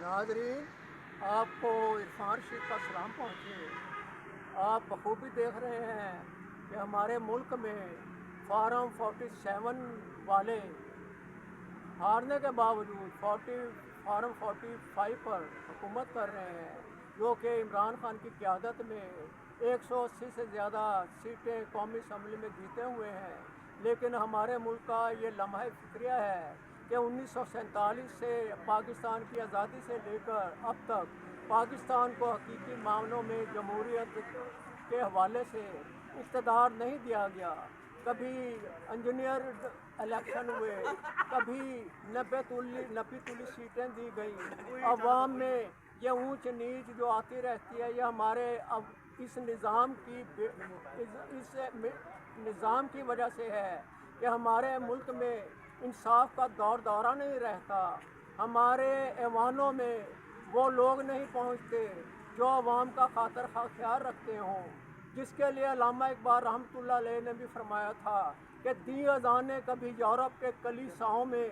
नाजरीन, आपको इरफान शेख का सलाम पहुँचे। आप बखूबी देख रहे हैं कि हमारे मुल्क में फार्म 47 वाले हारने के बावजूद फार्म 45 पर हुकूमत कर रहे हैं, जो कि इमरान खान की क़यादत में 180 से ज़्यादा सीटें कौमी असम्बली में जीते हुए हैं। लेकिन हमारे मुल्क का ये लम्हा फ़िक्रिया है कि 1947 से पाकिस्तान की आज़ादी से लेकर अब तक पाकिस्तान को हकीकी मामलों में जमहूरियत के हवाले से इक़्तिदार नहीं दिया गया। कभी इंजीनियर इलेक्शन हुए, कभी 90 सीटें दी गई। अवाम में ये ऊंच नीच जो आती रहती है, ये हमारे अब इस निज़ाम की वजह से है कि हमारे मुल्क में इंसाफ का दौरा नहीं रहता। हमारे ऐवानों में वो लोग नहीं पहुंचते जो अवाम का खातिर ख्याल रखते हों, जिसके लिए अल्लामा इकबाल रहमतुल्लाह अलैह ने भी फरमाया था कि दी अज़ानें कभी यूरोप के कलीसाओं में,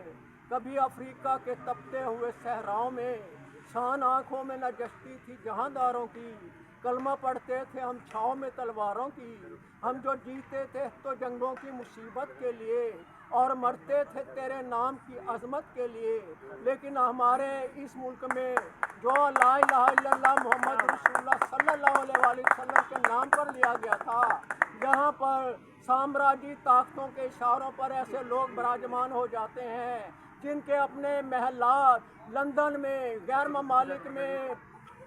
कभी अफ्रीका के तपते हुए सहराओं में, शान आँखों में न जचती थी जहांदारों की, कलमा पढ़ते थे हम छाँव में तलवारों की। हम जो जीते थे तो जंगों की मुसीबत के लिए और मरते थे तेरे नाम की अजमत के लिए। लेकिन हमारे इस मुल्क में जो ला इलाहा इल्लल्लाह मोहम्मद रसूलुल्लाह सल्लल्लाहु अलैहि वसल्लम के नाम पर लिया गया था, यहाँ पर साम्राज्यी ताकतों के इशारों पर ऐसे लोग विराजमान हो जाते हैं जिनके अपने महलात लंदन में, गैर ममालिक में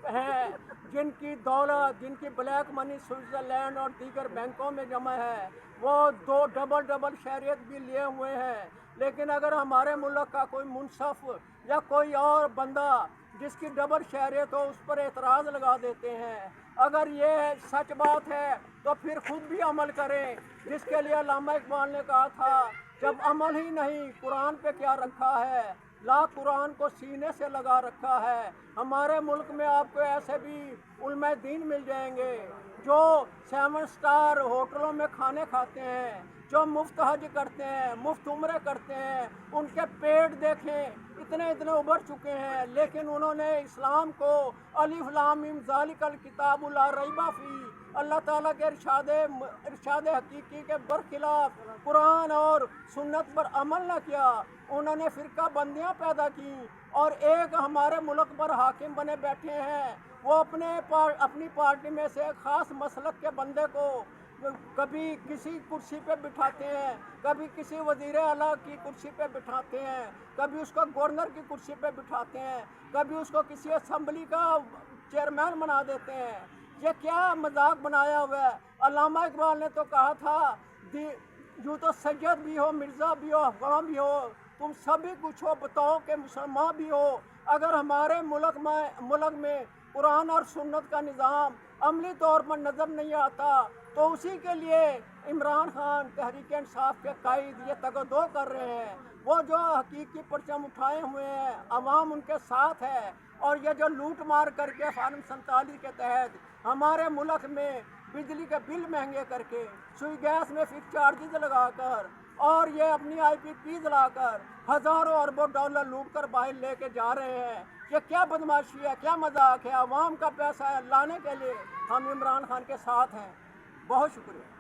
हैं, जिनकी दौलत, जिनकी ब्लैक मनी स्विट्ज़रलैंड और दीगर बैंकों में जमा है, वो दो डबल शहरियत भी लिए हुए हैं। लेकिन अगर हमारे मुल्क का कोई मुनसफ या कोई और बंदा जिसकी डबल शहरियत हो, उस पर एतराज़ लगा देते हैं। अगर ये सच बात है तो फिर खुद भी अमल करें, जिसके लिए अल्लामा इकबाल ने कहा था, जब अमल ही नहीं कुरान पे क्या रखा है, ला कुरान को सीने से लगा रखा है। हमारे मुल्क में आपको ऐसे भी उलमा दीन मिल जाएंगे जो 7 स्टार होटलों में खाने खाते हैं, जो मुफ्त हज करते हैं, मुफ्त उम्रे करते हैं। उनके पेट देखें, इतने उभर चुके हैं, लेकिन उन्होंने इस्लाम को अलिफ लाम मीम ज़ालिकल किताबु ला रैबा फी, अल्लाह ताला के इरशाद हकीकी के बरखिलाफ कुरान और सुन्नत पर अमल न किया। उन्होंने फ़िरका बंदियाँ पैदा की और एक हमारे मुल्क पर हाकिम बने बैठे हैं। वो अपनी पार्टी में से ख़ास मसलक के बंदे को कभी किसी कुर्सी पे बिठाते हैं, कभी किसी वज़ीर आला की कुर्सी पे बिठाते हैं, कभी उसको गवर्नर की कुर्सी पे बिठाते हैं, कभी उसको किसी असम्बली का चेयरमैन बना देते हैं। ये क्या मजाक बनाया हुआ है। अल्लामा इकबाल ने तो कहा था, यूँ तो सैयद भी हो, मिर्ज़ा भी हो, अफ़गान भी हो, तुम सभी कुछ हो, बताओ कि मुसलमान भी हो। अगर हमारे मुल्क में कुरान और सुन्नत का निज़ाम अमली तौर पर नज़र नहीं आता तो उसी के लिए इमरान खान तहरीक इंसाफ के कायद ये तगदो कर रहे हैं। वो जो हकीकी परचम उठाए हुए हैं, अवाम उनके साथ है। और ये जो लूट मार करके फार्म 47 के तहत हमारे मुल्क में बिजली के बिल महंगे करके, सुई गैस में फिक्स चार्जेस लगाकर और ये अपनी IPPs लाकर हज़ारों अरबों डॉलर लूट कर बाहर लेके जा रहे हैं। ये क्या बदमाशी है, क्या मजाक है। अवाम का पैसा है लाने के लिए हम इमरान खान के साथ हैं। बहुत शुक्रिया।